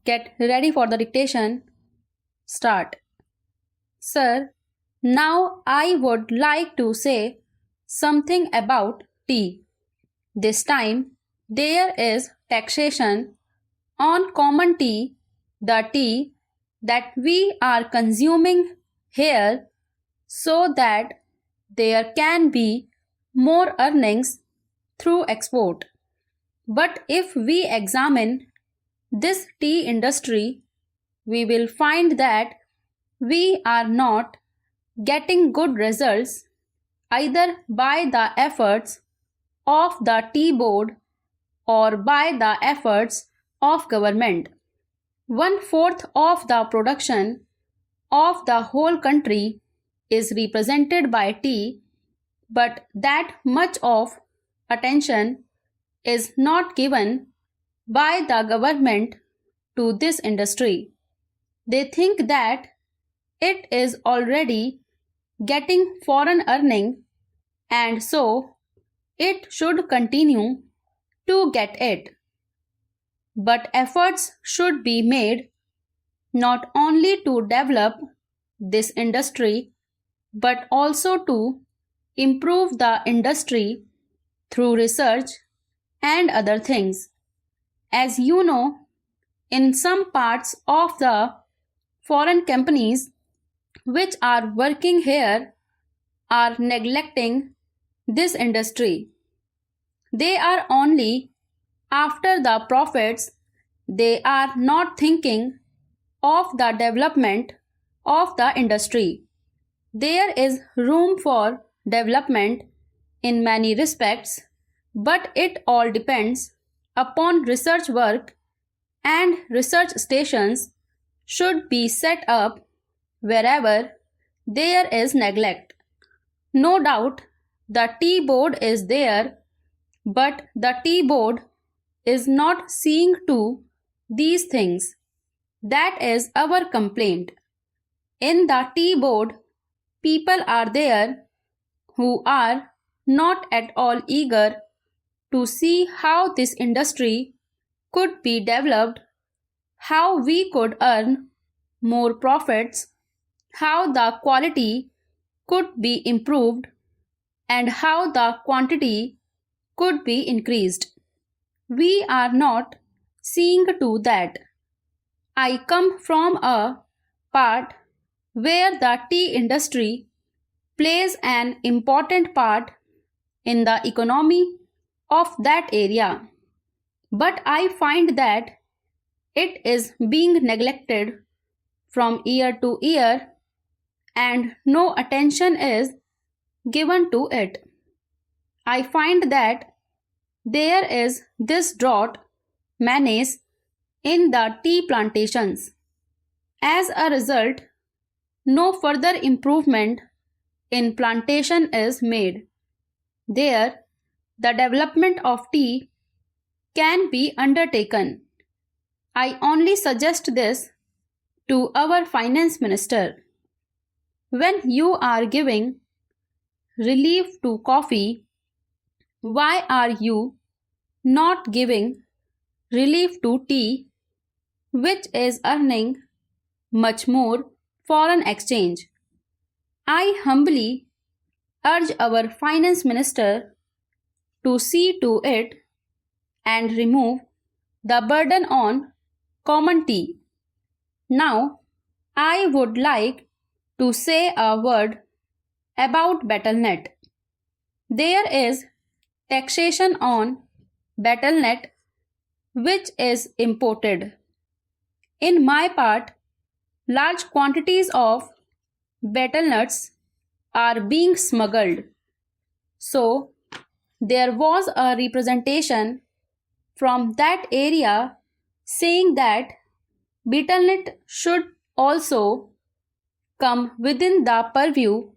get ready for the dictation. Start. Sir, now I would like to say something about tea. This time there is taxation on common tea, the tea that we are consuming here, so that there can be more earnings through export. But if we examine this tea industry, we will find that we are not getting good results either by the efforts of the tea board or by the efforts of government. 1/4 of the production of the whole country is represented by tea, but that much of attention is not given by the government to this industry. They think that it is already getting foreign earning and so it should continue to get it. But efforts should be made not only to develop this industry but also to improve the industry through research and other things. As you know, in some parts of the foreign companies which are working here are neglecting this industry. They are only after the profits. They are not thinking of the development of the industry. There is room for development in many respects, but it all depends upon research work, and research stations should be set up wherever there is neglect. No doubt the tea board is there, but the tea board is not seeing to these things. That is our complaint. In the tea board, people are there who are not at all eager to see how this industry could be developed, how we could earn more profits, how the quality could be improved, and how the quantity could be increased. We are not seeing to that. I come from a part where the tea industry plays an important part in the economy of that area. But I find that it is being neglected from year to year and no attention is given to it. I find that there is this drought menace in the tea plantations. As a result, no further improvement in plantation is made. There, the development of tea can be undertaken. I only suggest this to our finance minister. When you are giving relief to coffee, why are you not giving relief to tea, which is earning much more foreign exchange? I humbly urge our finance minister to see to it and remove the burden on common tea. Now, I would like to say a word about BattleNet. There is taxation on BattleNet which is imported. In my part, large quantities of betel nuts are being smuggled. So, there was a representation from that area saying that betel nut should also come within the purview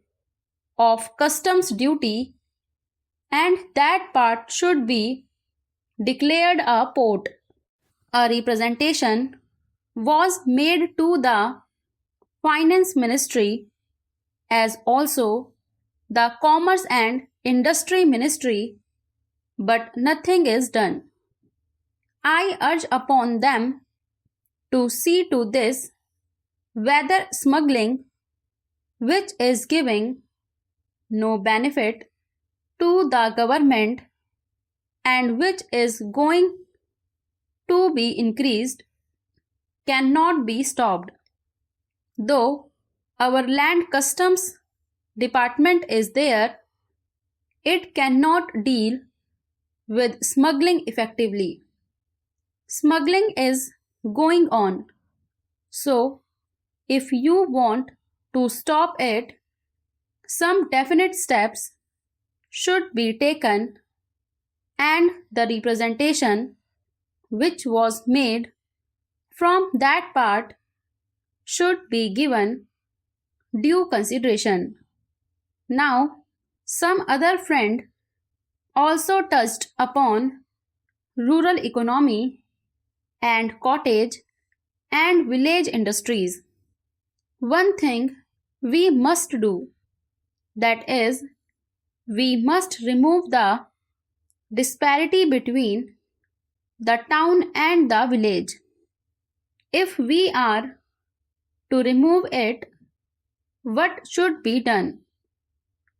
of customs duty and that part should be declared a port. A representation was made to the Finance Ministry as also the Commerce and Industry Ministry, but nothing is done. I urge upon them to see to this whether smuggling, which is giving no benefit to the government and which is going to be increased, cannot be stopped. Though our land customs department is there, it cannot deal with smuggling effectively. Smuggling is going on. So, if you want to stop it, some definite steps should be taken, and the representation which was made from that part should be given due consideration. Now, some other friend also touched upon rural economy and cottage and village industries. One thing we must do, that is, we must remove the disparity between the town and the village. If we are to remove it, what should be done?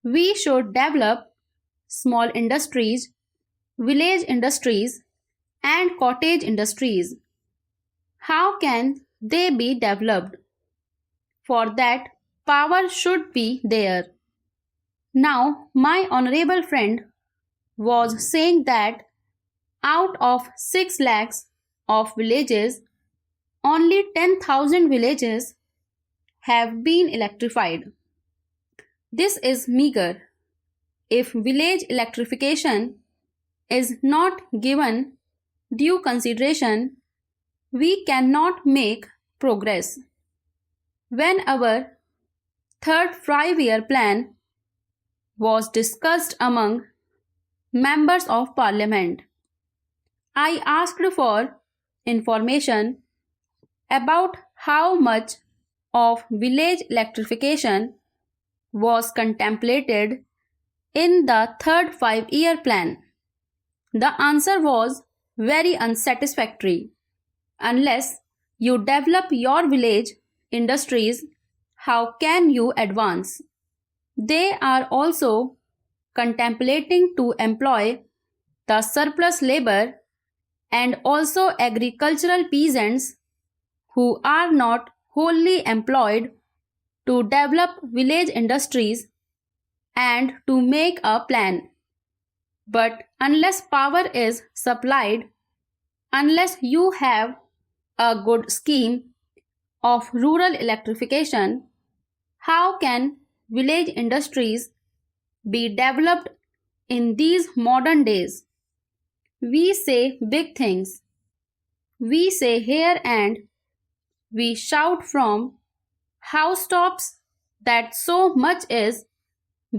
We should develop small industries, village industries, and cottage industries. How can they be developed? For that, power should be there. Now, my honorable friend was saying that out of 6 lakhs of villages, only 10,000 villages have been electrified. This is meager. If village electrification is not given due consideration, we cannot make progress. When our third 5-year plan was discussed among members of parliament, I asked for information about how much of village electrification was contemplated in the third 5-year plan. The answer was very unsatisfactory. Unless you develop your village industries, how can you advance? They are also contemplating to employ the surplus labor and also agricultural peasants who are not wholly employed to develop village industries and to make a plan. But unless power is supplied, unless you have a good scheme of rural electrification, how can village industries be developed in these modern days? We say big things. We say here and we shout from housetops that so much is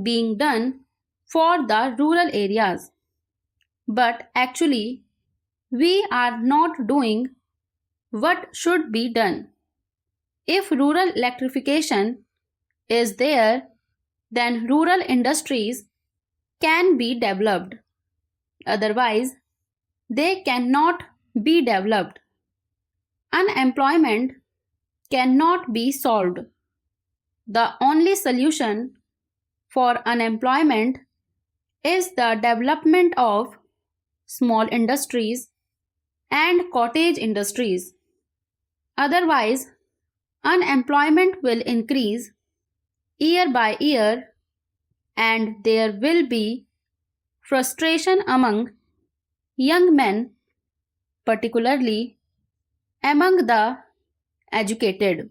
being done for the rural areas. But actually, we are not doing what should be done. If rural electrification is there, then rural industries can be developed. Otherwise, they cannot be developed. Unemployment cannot be solved. The only solution for unemployment is the development of small industries and cottage industries. Otherwise, unemployment will increase year by year and there will be frustration among young men, particularly among the educated.